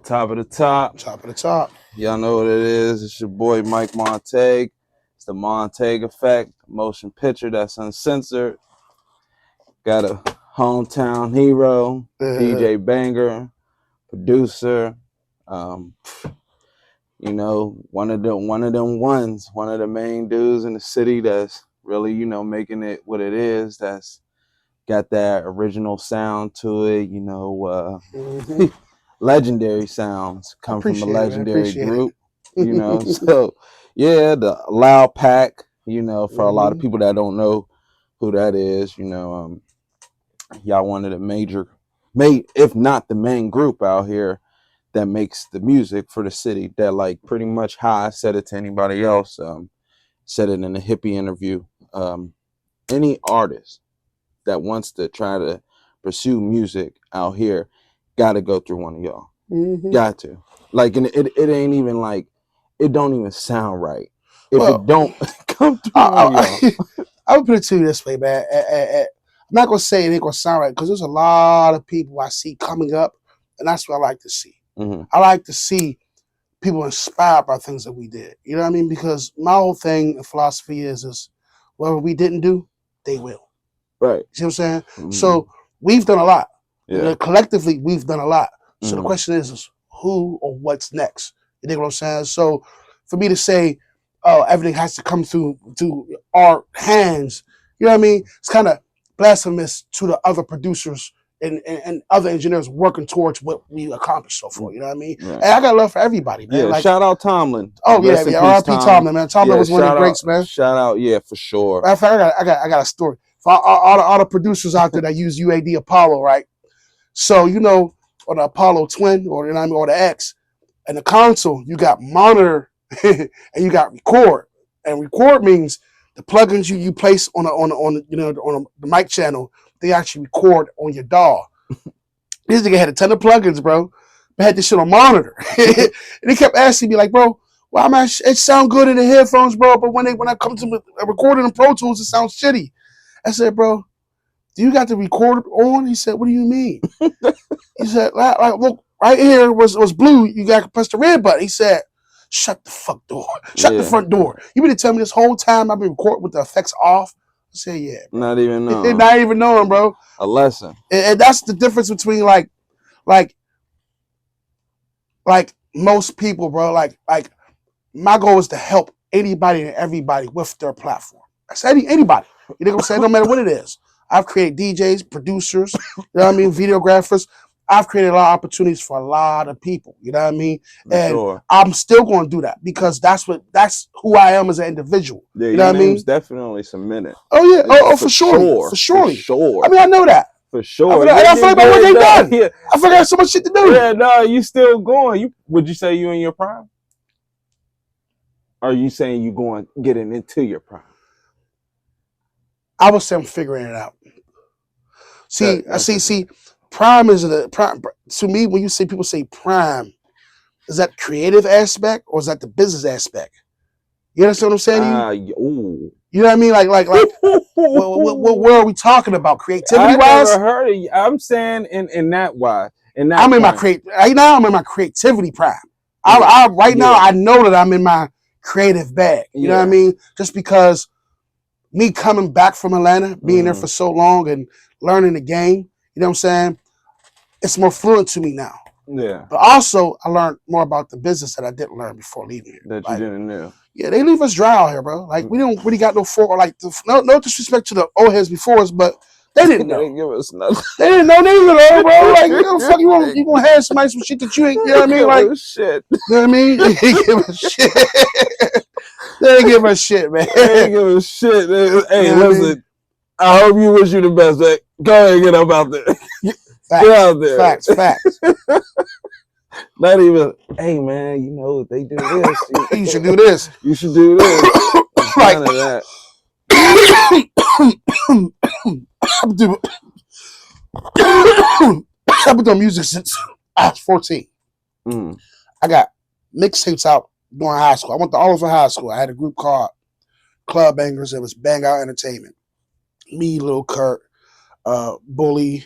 Top of the top. Top of the top. Y'all know what it is. It's your boy Mike Montague. It's the Montague Effect, motion picture that's uncensored. Got a hometown hero, DJ Banger, producer. One of the main dudes in the city that's really, making it what it is. That's got that original sound to it. Legendary sounds come from a legendary group, So yeah, the Loud Pack, for a lot of people that don't know who that is, y'all one of the if not the main group out here that makes the music for the city. That, like, pretty much how I said it to anybody else, said it in a hippie interview. Any artist that wants to try to pursue music out here got to go through one of y'all. Got to. Like, and it ain't even like, it don't even sound right if it don't come through one of y'all. I would put it to you this way, man. I'm not gonna say it ain't gonna sound right, because there's a lot of people I see coming up, and that's what I like to see. I like to see people inspired by things that we did. You know what I mean? Because my whole thing and philosophy is whatever we didn't do, they will. Right. You see what I'm saying? So we've done a lot. Yeah. Collectively, we've done a lot. So the question is who or what's next? You know what I'm saying? So for me to say, oh, everything has to come through our hands, you know what I mean? It's kind of blasphemous to the other producers and other engineers working towards what we accomplished so far. You know what I mean? Right. And I got love for everybody, man. Yeah, like, shout out Tomlin. Oh, yeah, R.I.P. Tomlin, man. Tomlin was one of the greats, man. Shout out, yeah, for sure. I got a story. For all the producers out there that use UAD Apollo, right? So, on the Apollo Twin, or the X, and the console, you got monitor and you got record. And record means the plugins you place on the mic channel, they actually record on your DAW. This nigga had a ton of plugins, bro. But had this shit on monitor. And he kept asking me, like, bro, well, it sound good in the headphones, bro, but when I come to recording in Pro Tools, it sounds shitty. I said, bro, do you got the recorder on? He said, what do you mean? He said, like, look, right here was blue. You got to press the red button. He said, shut the fuck door. Shut the front door. You mean to tell me this whole time I've been recording with the effects off? I said, yeah. Bro. Not even knowing. Not even knowing, bro. A lesson. And that's the difference between like most people, bro. Like my goal is to help anybody and everybody with their platform. That's anybody. You know what I'm saying? No matter what it is. I've created DJs, producers, you know what I mean, videographers. I've created a lot of opportunities for a lot of people. You know what I mean? And I'm still going to do that, because that's who I am as an individual. Yeah, you know what I mean? Definitely cemented. Oh yeah, for sure. For sure. I mean, I know that. For sure. I feel like my work ain't done. Yeah. I feel like I have so much shit to do. Yeah, no, you still going. Would you say you in your prime? Or are you saying you getting into your prime? I would say I'm figuring it out. See, prime is prime. To me, when you say people say prime, is that creative aspect or is that the business aspect? You understand what I'm saying? You know what I mean? Like what are we talking about? Creativity wise? I never heard it. I'm saying in that wise. I'm in my right now. I'm in my creativity prime. Now I know that I'm in my creative bag. You know what I mean? Just because me coming back from Atlanta, being there for so long and learning the game, you know what I'm saying? It's more fluent to me now. Yeah. But also, I learned more about the business that I didn't learn before leaving here. That you didn't know. Yeah, they leave us dry out here, bro. Like, we don't really got no no disrespect to the old heads before us, but they didn't know. They didn't give us nothing. They didn't know neither, bro. Like, you know, fuck, you gonna have somebody some shit that you ain't, you know what I mean? Like, shit. You know what I mean? They ain't give us shit. They ain't give us shit, man. They ain't give us shit. Hey, listen, I hope you wish you the best, man. Go ahead and get up out there. Facts, get out there. Facts. Not even, hey, man, they do this. You should do this. You should do this. Like, none of that. I've been doing music since I was 14. I got mixtapes out during high school. I went to Oliver High School. I had a group called Club Bangers. It was Bang Out Entertainment. Me, Lil Kurt, Bully,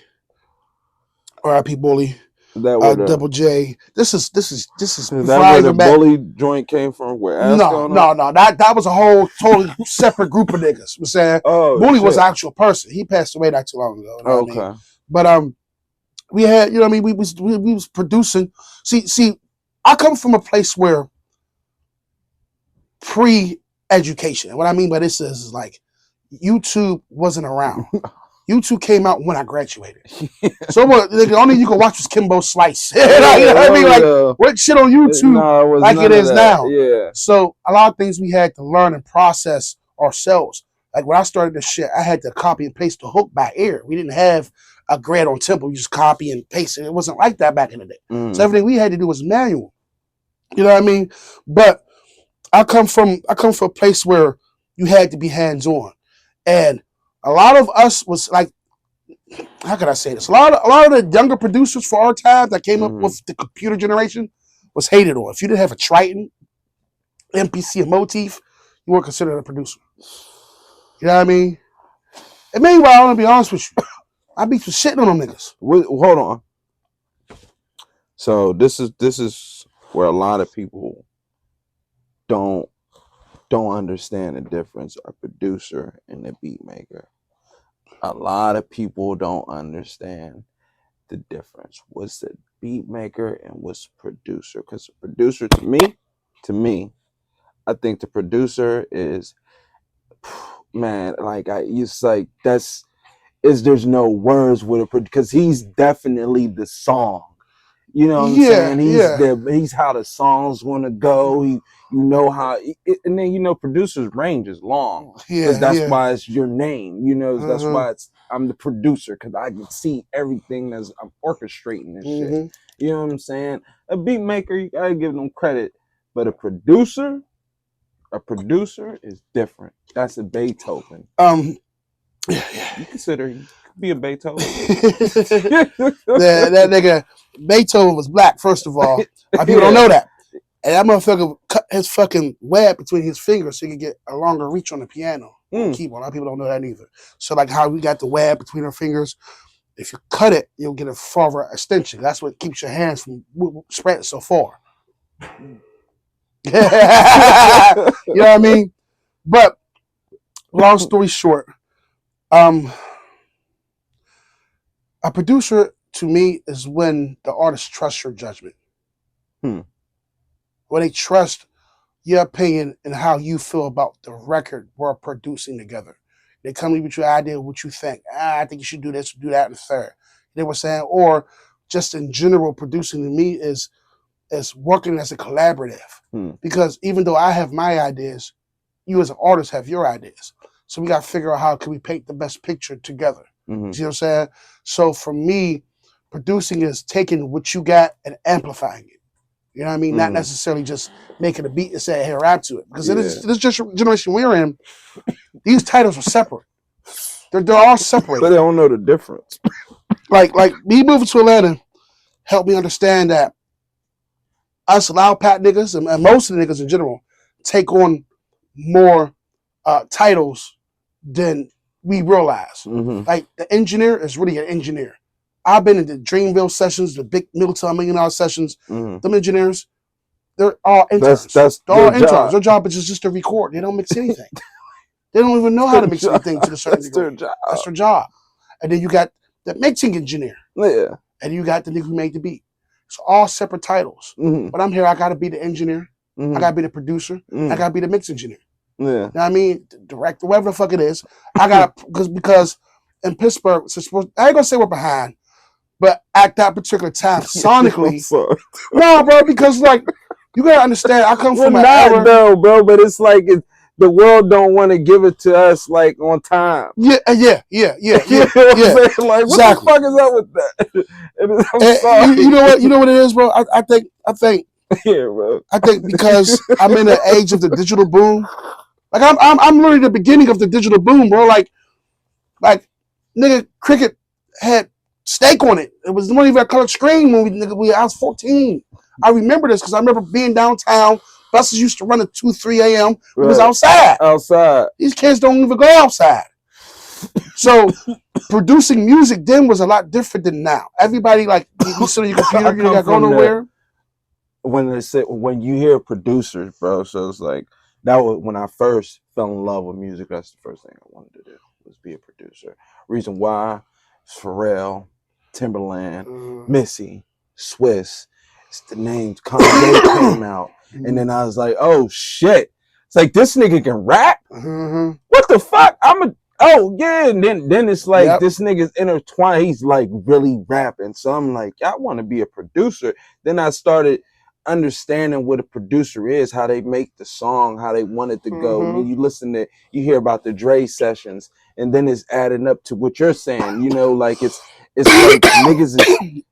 R.I.P. Bully, That where the Double J. This is is that before where I the even met. bully joint came from? Where ass No, going on? no, no. That was a whole totally separate group of niggas. I'm saying Oh Bully was shit. an actual person. He passed away not too long ago. You know what I mean? Okay. But we had, you know what I mean. We was producing. See, I come from a place where pre-education. What I mean by this is like YouTube wasn't around. YouTube came out when I graduated. So what? The only you can watch was Kimbo Slice. You know what I mean? Like what shit on YouTube No, it was like it none of is that. now. Yeah. So a lot of things we had to learn and process ourselves. Like when I started this shit, I had to copy and paste the hook by ear. We didn't have a grade on tempo. You just copy and paste it. It wasn't like that back in the day. So everything we had to do was manual. You know what I mean? But I come from a place where you had to be hands on, and a lot of us was like, how could I say this? A lot of the younger producers for our time that came up with the computer generation was hated on. If you didn't have a Triton, MPC, and Motif, you weren't considered a producer. You know what I mean? And meanwhile, I'm gonna be honest with you, I be shitting on them niggas. Hold on. So this is where a lot of people don't understand the difference of producer and a beat maker. A lot of people don't understand the difference. What's the beat maker and what's producer? Because the producer, to me, I think the producer is, man, like it's like there's no words with it because he's definitely the song. You know what I'm saying? He's how the song's gonna go. You know how, and then producers' range is long because that's why it's your name. That's why I'm the producer because I can see everything as I'm orchestrating this shit. You know what I'm saying? A beat maker, you gotta give them credit, but a producer is different. That's a Beethoven. You consider he could be a Beethoven. that nigga Beethoven was black, first of all. People don't know that. And that motherfucker cut his fucking web between his fingers so he could get a longer reach on the piano. On keyboard. A lot of people don't know that either. So like how we got the web between our fingers, if you cut it, you'll get a farther extension. That's what keeps your hands from spreading so far. You know what I mean? But long story short, a producer to me is when the artist trusts your judgment. When they trust your opinion and how you feel about the record we're producing together. They come with your idea of what you think. I think you should do this, do that, and the third. You know what I'm saying? Or just in general, producing to me is working as a collaborative. Because even though I have my ideas, you as an artist have your ideas. So we got to figure out how can we paint the best picture together. You know what I'm saying? So for me, producing is taking what you got and amplifying it. You know what I mean? Not necessarily just making a beat and saying, hey, rap to it. Because this generation we're in, these titles are separate. They're all separated. But they don't know the difference. Like me moving to Atlanta helped me understand that us loud pat niggas and most of the niggas in general take on more titles than we realize. Like the engineer is really an engineer. I've been in the Dreamville sessions, the big multi-million-dollar $1 million sessions. Them engineers, they're all interns. They're all interns. Job. Their job is just to record. They don't mix anything. They don't even know how to mix anything to a certain degree. That's their job. And then you got the mixing engineer. Yeah. And you got the nigga who made the beat. It's all separate titles. But I'm here, I gotta be the engineer. I gotta be the producer. I gotta be the mix engineer. Yeah. You know what I mean? Director, whatever the fuck it is. I gotta because in Pittsburgh, I ain't gonna say we're behind, but at that particular time, sonically. No, bro, because like you gotta understand, I come from an era. Though, bro, but it's like the world don't want to give it to us like on time. Yeah. Like what the fuck is up with that? I'm sorry. You know what it is, bro. I think. Yeah, bro. I think because I'm in the age of the digital boom. Like I'm literally the beginning of the digital boom, bro. Like nigga, Cricket had steak on it. It was not even a colored screen when I was 14. I remember this because I remember being downtown. Buses used to run at 2, 3 a.m. It was outside. Outside. These kids don't even go outside. So producing music then was a lot different than now. Everybody like you sit on your I computer, you don't come got to go from the nowhere. when you hear producers, bro. So it's like that was when I first fell in love with music. That's the first thing I wanted to do was be a producer. Reason why, Pharrell, Timberland, Missy, Swiss. It's the names. Kanye came out, and then I was like, oh shit! It's like this nigga can rap. Mm-hmm. What the fuck? Oh yeah, and then it's like Yep. this nigga's intertwined. He's like really rapping. So I'm like, I want to be a producer. Then I started understanding what a producer is, how they make the song, how they want it to go. Mm-hmm. Then you listen to, you hear about the Dre sessions, and then it's adding up to what you're saying. You know, like it's like niggas is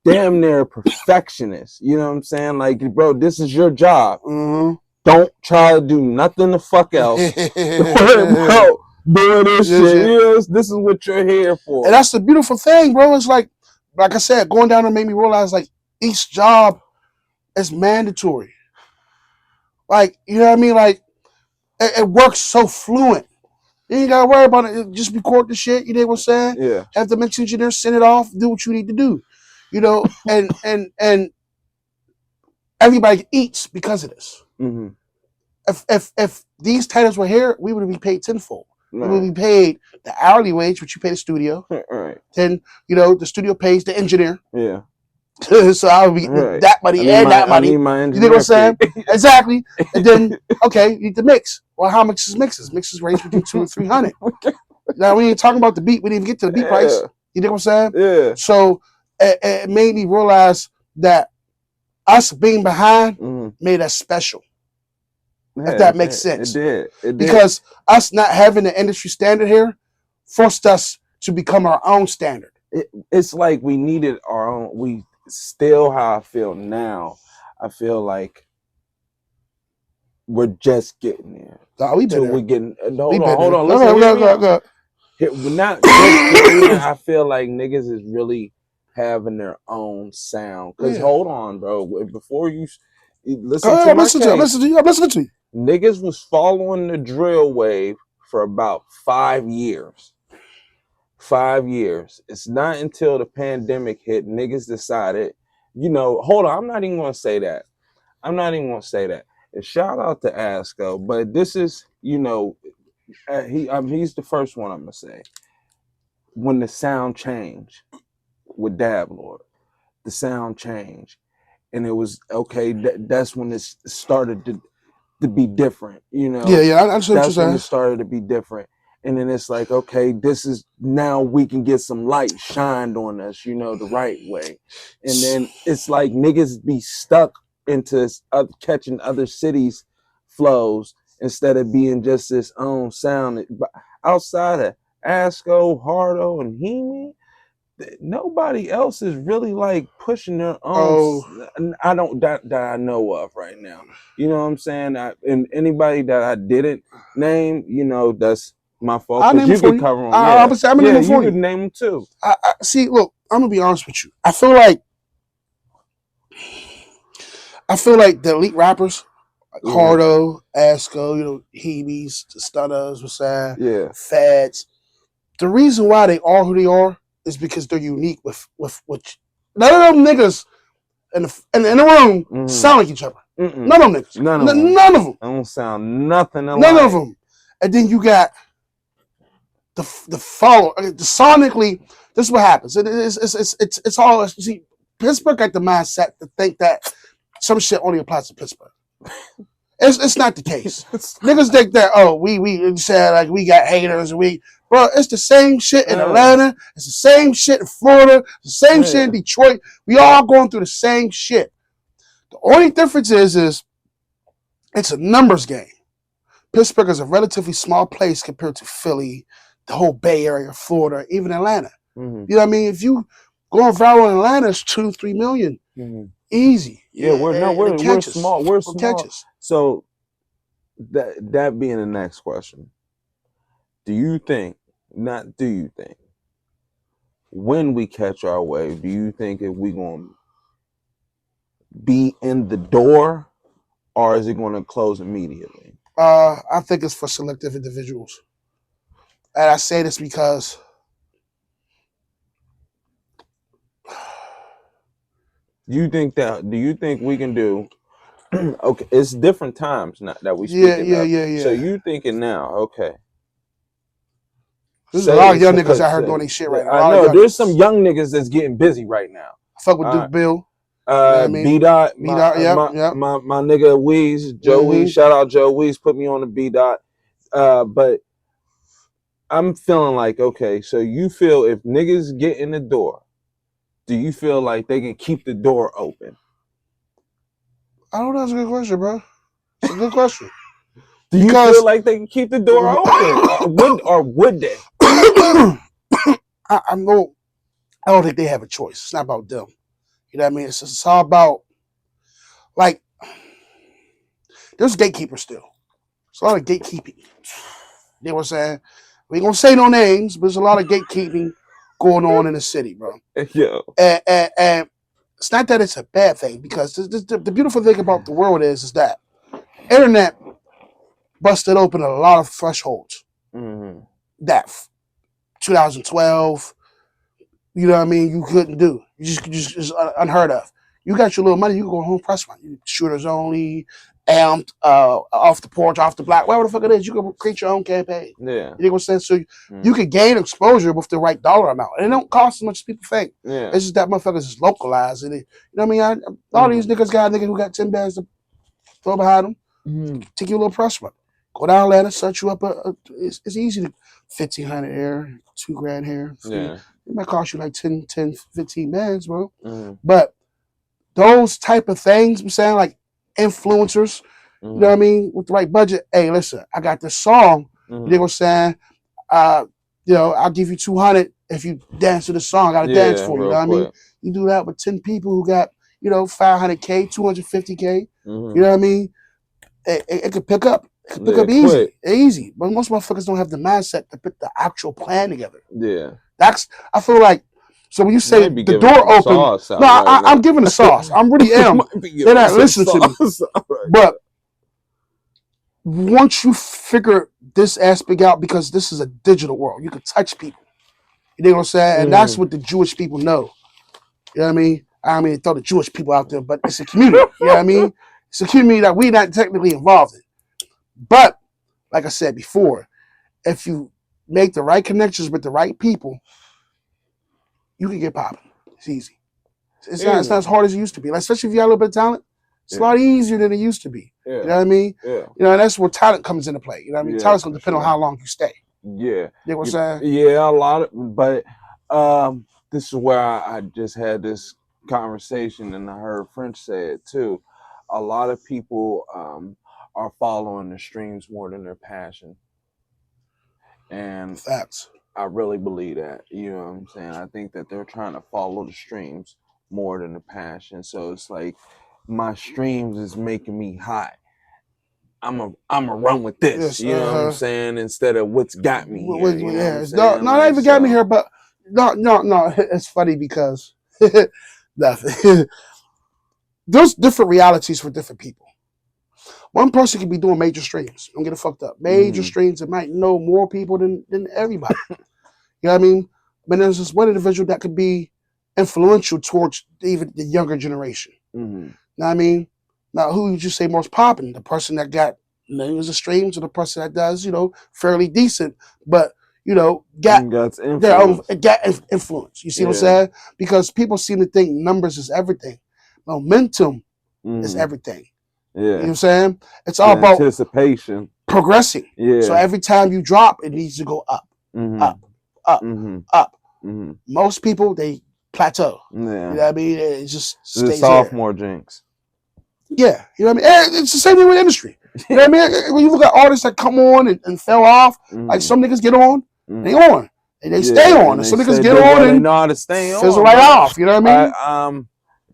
damn near perfectionists. You know what I'm saying? Like, bro, this is your job. Mm-hmm. Don't try to do nothing the fuck else. Don't worry about doing this shit. Yes, this is what you're here for. And that's the beautiful thing, bro. It's like I said, going down there made me realize like each job is mandatory. Like, you know what I mean? Like it works so fluent. You ain't gotta worry about it. Just record the shit. You know what I'm saying? Yeah. Have the mix engineer send it off. Do what you need to do. You know, and everybody eats because of this. Mm-hmm. If these titles were here, we would be paid tenfold. Right. We would be paid the hourly wage, which you pay the studio. Right. Then the studio pays the engineer. Yeah. So I would be right. that money and that money. You know what I'm saying? Exactly. And then okay, you need the mix. Well, how much is mixes? Mixes range between $200 and $300. Now we ain't talking about the beat. We didn't even get to the beat price. You know what I'm saying? Yeah. So it made me realize that us being behind made us special. Yeah, if that makes sense. It did. Because us not having the industry standard here forced us to become our own standard. It's like we needed our own. We still how I feel now. I feel like we're just getting there. No, we been there. We're getting. Hold on. Listen, go. We're not just getting there. I feel like niggas is really having their own sound. Because hold on, bro. Before you listen to my case, I'm listening to you. Niggas was following the drill wave for about 5 years. 5 years. It's not until the pandemic hit, niggas decided, hold on, I'm not even gonna say that. And shout out to Asco, but this is, he's the first one I'm gonna say. When the sound changed with Dab Lord, the sound changed. And it was okay, that's when it started to be different, Yeah, I understand what you're saying. When it started to be different. And then it's like, okay, this is now we can get some light shined on us, the right way. And then it's like niggas be stuck into catching other cities' flows instead of being just this own sound. But outside of Asco, Hardo, and Heemy, nobody else is really like pushing their own. I don't that I know of right now. You know what I'm saying? And anybody that I didn't name, that's my fault. I'll name you could cover them. I'm gonna name them for you. Could name them too. See, look, I'm gonna be honest with you. I feel like the elite rappers, like Hardo, Asco, Heebies, the Stunners, what's that? Fads. The reason why they are who they are is because they're unique with none of them niggas in the room sound like each other. None of them niggas. None of them. I don't sound nothing alike. None of them. And then you got the follow. Sonically, this is what happens. It's all. See, Pittsburgh got the mindset to think that some shit only applies to Pittsburgh. It's not the case. Niggas think that we said like we got haters and bro, it's the same shit in Atlanta, it's the same shit in Florida, the same shit in Detroit. We all going through the same shit. The only difference is it's a numbers game. Pittsburgh is a relatively small place compared to Philly, the whole Bay Area, Florida, even Atlanta. You know what I mean? If you going viral in Atlanta, it's 2-3 million. Easy. Yeah, we're small. We're small. Catches. So that being the next question, do you think when we catch our wave, do you think if we gonna be in the door or is it gonna close immediately? I think it's for selective individuals. And I say this because Do you think we can do? Okay, it's different times now that we Yeah, speaking yeah, of. yeah, So yeah. you thinking now? Okay, There's a lot of young niggas out here say doing their shit right now. A I lot of know young there's some niggas. young niggas that's getting busy right now. I fuck with Uh, Duke Bill. You know what I B mean? dot, B dot. Yep, yep. my nigga Weez, Joe Weez, Mm-hmm. shout out Joe Weez, put me on the B dot. But I'm feeling like, okay, so you feel if niggas get in the door, do you feel like they can keep the door open? I don't know. That's a good question, bro. It's a good question. Do you feel Because like they can keep the door open, or would they? I know I don't think they have a choice. It's not about them. You know what I mean? It's all about like there's gatekeepers still. It's a lot of gatekeeping. You know what I'm saying? We ain't gonna say no names, but there's a lot of gatekeeping going on in the city, bro. Yo, And it's not that it's a bad thing because the beautiful thing about the world is that internet busted open a lot of thresholds mm-hmm. that 2012, you know what I mean, you couldn't do. You just unheard of. You got your little money, you can go home press one. Shooters only, amped, off the porch, off the block, whatever the fuck it is, you can create your own campaign. Yeah, You know what I'm saying? So you could gain exposure with the right dollar amount. And it don't cost as much as people think. yeah. It's just that motherfuckers is localized. And you know what I mean? All these niggas got a nigga who got 10 bands to throw behind them. Mm-hmm. Take your little press run. Go down Atlanta, set you up. It's easy to 1,500 here, $2,000 here. Yeah. It might cost you like 10, 15 bands, bro. Mm-hmm. But those type of things, I'm saying, like influencers, you know what I mean, with the right budget. Hey, listen, I got this song. You know what I'm saying? You know, I'll give you 200 if you dance to the song. I got to dance for you. You know what I mean? You do that with 10 people who got, you know, 500K, 250K. You know what I mean? It could pick up. It could pick up easy. But most motherfuckers don't have the mindset to put the actuul plan together. Yeah. I feel like, so when you say the door open, no, I'm giving the sauce. I really am. They're not listening to me. But once you figure this aspect out, because this is a digital world, you can touch people. You know what I'm saying? And that's what the Jewish people know. You know what I mean? I don't mean to throw the Jewish people out there, but it's a community. You know what I mean? It's a community that we're not technically involved in. But, like I said before, if you make the right connections with the right people, you can get popping. It's easy. It's not as hard as it used to be. Like, especially if you got a little bit of talent, it's a lot easier than it used to be. You know what I mean? Yeah. You know, and that's where talent comes into play. You know what I mean? Talent's going to depend on how long you stay. Yeah. You know what I'm saying? Yeah, a lot of, but this is where I just had this conversation and I heard French say it too. A lot of people are following the streams more than their passion. And facts. I really believe that. You know what I'm saying? I think that they're trying to follow the streams more than the passion. So it's like my streams is making me hot. I'm a run with this. You know what I'm saying? Instead of what's got me here. You know what I'm saying? No, not even got me here, but no. It's funny because nothing. There's different realities for different people. One person could be doing major streams. Don't get it fucked up. Major streams that might know more people than everybody. You know what I mean? But there's this one individual that could be influential towards even the younger generation. You know what I mean? Now, who would you say most popping? The person that got millions of streams or the person that does, you know, fairly decent, but, you know, got influence. You see what I'm saying? Because people seem to think numbers is everything. Momentum is everything. Yeah. You know what I'm saying? It's all about anticipation. Progressing. Yeah. So every time you drop, it needs to go up, up, up. Most people, they plateau. Yeah. You know what I mean? It just stays the sophomore jinx. Yeah. You know what I mean? It's the same thing with industry. You know what I mean? When you look at artists that come on and fell off, like some niggas get on, they on. And they stay on. And some niggas get on and know how to stay on, fizzle right off. You know what I mean?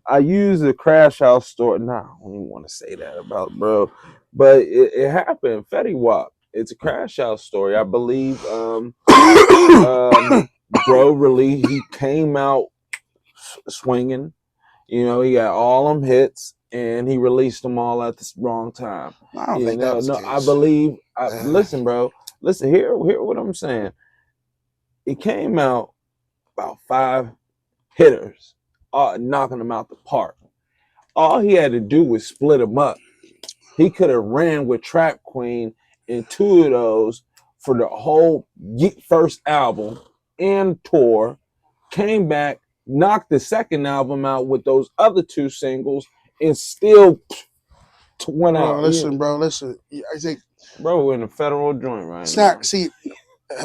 I use a crash house story. Nah, I don't even want to say that about bro. But it happened. Fetty Wap. It's a crash house story. I believe bro really, he came out swinging. You know, he got all them hits and he released them all at the wrong time. I don't think that was the case. I believe. Listen, bro. Listen, hear what I'm saying. It came out about 5 hitters, knocking them out the park. all he had to do was split them up. He could have ran with Trap Queen and two of those for the whole first album and tour, came back, knocked the second album out with those other two singles, and still went Bro, out. listen, bro, listen. I think, bro, we're in a federal joint right it's now. not. See,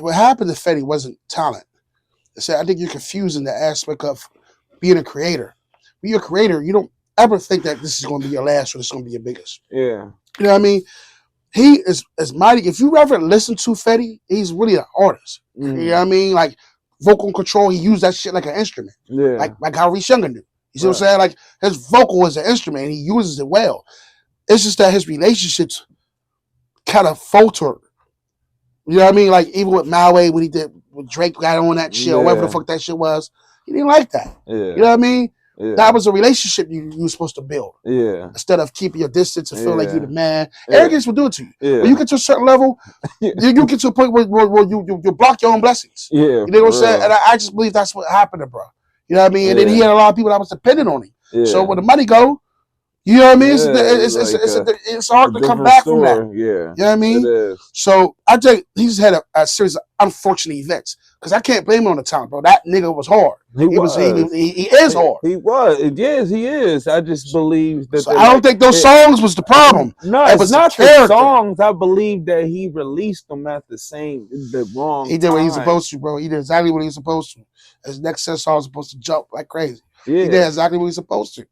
what happened to Fetty wasn't talent. I think you're confusing the aspect of being a creator. When you're a creator, you don't ever think that this is going to be your last or this is going to be your biggest. Yeah. You know what I mean? He is as mighty. If you ever listen to Fetty, he's really an artist. You know what I mean? Like vocal control, he used that shit like an instrument. Yeah. Like how Reese Younger do. You see what I'm saying? Like his vocal is an instrument and he uses it well. It's just that his relationships kind of faltered. You know what I mean? Like even with Maui when he did when Drake got on that shit or whatever the fuck that shit was, he didn't like that. Yeah. You know what I mean? Yeah. That was a relationship you were supposed to build. Yeah. Instead of keeping your distance and feel like you're the man. Yeah. Arrogance will do it to you. Yeah. When you get to a certain level, you get to a point where you block your own blessings. Yeah. You know what I'm saying? And I just believe that's what happened to bro. You know what I mean? And then he had a lot of people that was dependent on him. Yeah. So when the money go, you know what I mean? It's hard to come back from that. Yeah. You know what I mean? It is. So I think he just had a series of unfortunate events. Because I can't blame him on the talent, bro. That nigga was hard. He is hard. He was. Yes, he is. I just believe that. So I don't think those songs was the problem. No, it it's was not the songs. I believe that he released them at the wrong He did what he was time. supposed to, bro. He did exactly what he was supposed to. His next set song was supposed to jump like crazy. Yeah. He did exactly what he was supposed to.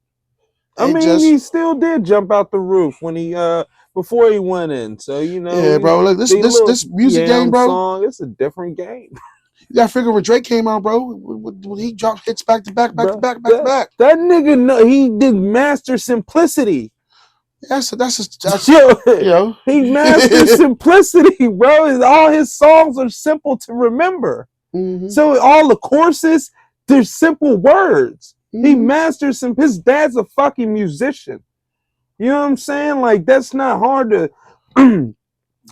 I mean, he still did jump out the roof when he before he went in. So you know, yeah, bro. Look, this music game, bro. Song, it's a different game. You gotta figure when Drake came out, bro. When he dropped hits back to back. That nigga, he did master simplicity. That's he mastered simplicity, bro. All his songs are simple to remember. Mm-hmm. So all the courses, they're simple words. Mm-hmm. He masters some. His dad's a fucking musician. You know what I'm saying? Like that's not hard to.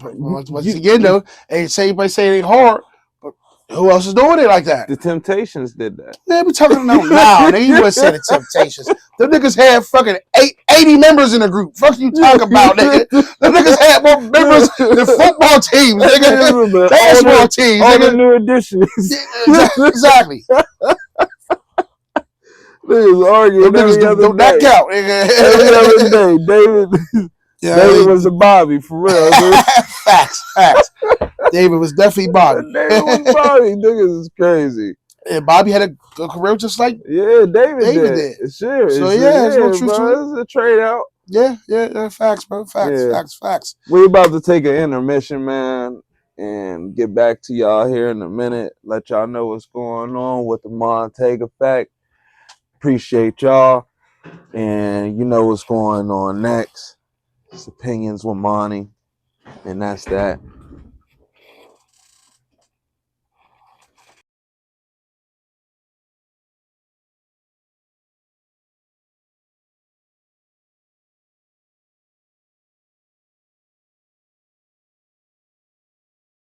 Once again, though, ain't say anybody say it ain't hard. Who else is doing it like that? The Temptations did that. Man, we talking about now. Nigga, you would say the Temptations. The niggas had fucking 80 members in the group. Fuck you talking about, nigga. The niggas had more members than football teams, nigga. Basketball teams, all nigga. The new additions. Exactly. Niggas arguing every other day. That count, nigga. Every other day, David. Yeah, David was a Bobby for real. Facts. David was definitely Bobby. David was Bobby. Niggas is crazy. Yeah, Bobby had a career just like David did. Sure. So there's no truth to it. It's a trade out. Yeah. Facts, bro. Facts. We're about to take an intermission, man, and get back to y'all here in a minute. Let y'all know what's going on with the Montag effect. Appreciate y'all, and you know what's going on next. It's Opinions with Monty, and that's that.